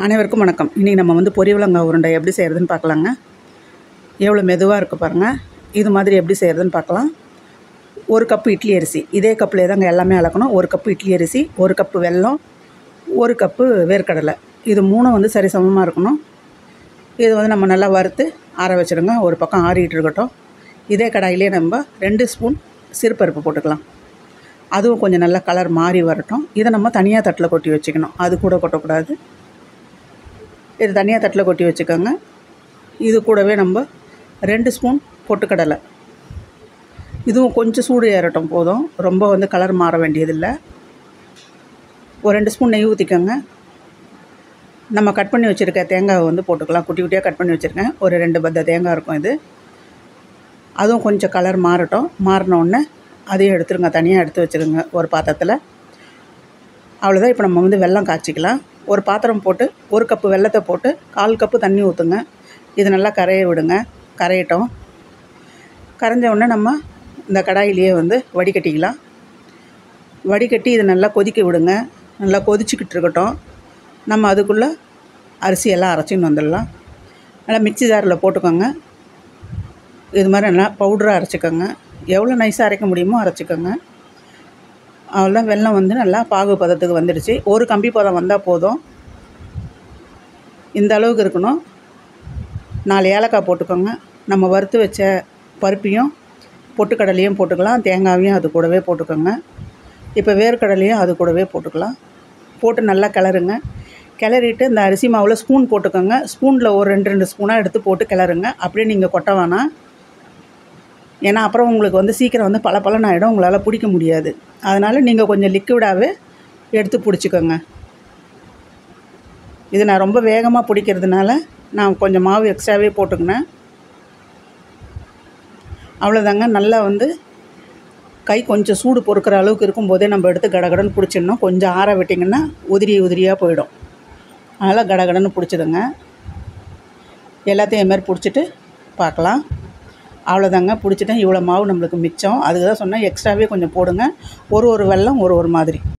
அனைவருக்கும் வணக்கம். இன்றைக்கி நம்ம வந்து பொரிவளங்காய் உருண்டை எப்படி செய்கிறதுன்னு பார்க்கலாங்க. எவ்வளோ மெதுவாக இருக்குது பாருங்கள். இது மாதிரி எப்படி செய்கிறதுன்னு பார்க்கலாம். 1 கப்பு இட்லி அரிசி, இதே கப்பில் தாங்க எல்லாமே அளக்கணும். 1 கப்பு இட்லி அரிசி, 1 கப்பு வெல்லம், 1 கப்பு வேர்க்கடலை, இது 3 வந்து சரிசமமாக இருக்கணும். இது வந்து நம்ம நல்லா வறுத்து ஆற வச்சுருங்க. ஒரு பக்கம் ஆறிட்டு இருக்கட்டும். இதே கடாயிலே நம்ம 2 ஸ்பூன் சிறுபருப்பு போட்டுக்கலாம். அதுவும் கொஞ்சம் நல்லா கலர் மாறி வரட்டும். இதை நம்ம தனியாக தட்டில் கொட்டி வச்சுக்கணும், அது கூட கொட்டக்கூடாது. இது தனியாக தட்டில் கொட்டி வச்சுக்கோங்க. இது கூடவே நம்ம 2 ஸ்பூன் பொட்டுக்கடலை, இதுவும் கொஞ்சம் சூடு ஏறட்டும் போதும், ரொம்ப வந்து கலர் மாற வேண்டியதில்லை. ஒரு 2 ஸ்பூன் நெய் ஊற்றிக்கோங்க. நம்ம கட் பண்ணி வச்சுருக்க தேங்காவை வந்து போட்டுக்கலாம். குட்டி குட்டியாக கட் பண்ணி வச்சுருக்கேன். ஒரு 2 பத்த தேங்காய் இருக்கும் இது. அதுவும் கொஞ்சம் கலர் மாறட்டும். மாறினோடனே அதையும் எடுத்துருங்க, தனியாக எடுத்து வச்சுருங்க ஒரு பாத்திரத்தில். அவ்வளோதான். இப்போ நம்ம வந்து வெல்லம் காய்ச்சிக்கலாம். ஒரு பாத்திரம் போட்டு 1 கப்பு வெல்லத்தை போட்டு 1/4 கப்பு தண்ணி ஊற்றுங்க. இது நல்லா கரைய விடுங்க. கரையட்டும். கரைஞ்ச உடனே நம்ம இந்த கடாயிலேயே வந்து வடிகட்டிக்கலாம். வடிகட்டி இதை நல்லா கொதிக்க விடுங்க. நல்லா கொதிச்சுக்கிட்டு இருக்கட்டும். நம்ம அதுக்குள்ளே அரிசியெல்லாம் அரைச்சின்னு வந்துடலாம். நல்லா மிக்ஸி ஜாரில் போட்டுக்கோங்க. இது மாதிரி நல்லா பவுடராக அரைச்சிக்கோங்க. எவ்வளோ நைஸாக அரைக்க முடியுமோ அரைச்சிக்கோங்க. அவ்வளோதான். வெல்லம் வந்து நல்லா பாகு பதத்துக்கு வந்துடுச்சு. ஒரு கம்பி பதம் வந்தால் போதும். இந்த அளவுக்கு இருக்கணும். 4 ஏலக்காய் போட்டுக்கோங்க. நம்ம வறுத்து வச்ச பருப்பையும் பொட்டுக்கடலையும் போட்டுக்கலாம். தேங்காயும் அது கூடவே போட்டுக்கோங்க. இப்போ வேர்க்கடலையும் அது கூடவே போட்டுக்கலாம். போட்டு நல்லா கிளறுங்க. கிளறிட்டு இந்த அரிசி மாவில் ஸ்பூன் போட்டுக்கோங்க. ஸ்பூனில் ஒரு 2 ஸ்பூனாக எடுத்து போட்டு கிளறுங்க. அப்படியே நீங்கள் கொட்ட வேணாம். ஏன்னா அப்புறம் உங்களுக்கு வந்து சீக்கிரம் வந்து பளபளன்னு ஆகிடும், உங்களால் பிடிக்க முடியாது. அதனால் நீங்கள் கொஞ்சம் லிக்விடாகவே எடுத்து பிடிச்சிக்கோங்க. இது நான் ரொம்ப வேகமாக பிடிக்கிறதுனால நான் கொஞ்சம் மாவு எக்ஸ்ட்ராவே போட்டுக்கினேன். அவ்வளோதாங்க. நல்லா வந்து கை கொஞ்சம் சூடு பொறுக்கிற அளவுக்கு இருக்கும்போதே நம்ம எடுத்து கடகடன்னு பிடிச்சிடணும். கொஞ்சம் ஆற விட்டிங்கன்னா உதிரியாக போயிடும். அதனால் கடகடன்னு பிடிச்சிடுங்க. எல்லாத்தையும் இது மாதிரி பிடிச்சிட்டு பார்க்கலாம். அவ்வளோதாங்க. பிடிச்சிட்டேன். இவ்வளோ மாவு நம்மளுக்கு மிச்சம். அதுக்கு தான் சொன்னேன் எக்ஸ்ட்ராவே கொஞ்சம் போடுங்க. ஒரு வெல்லம் ஒரு மாதிரி.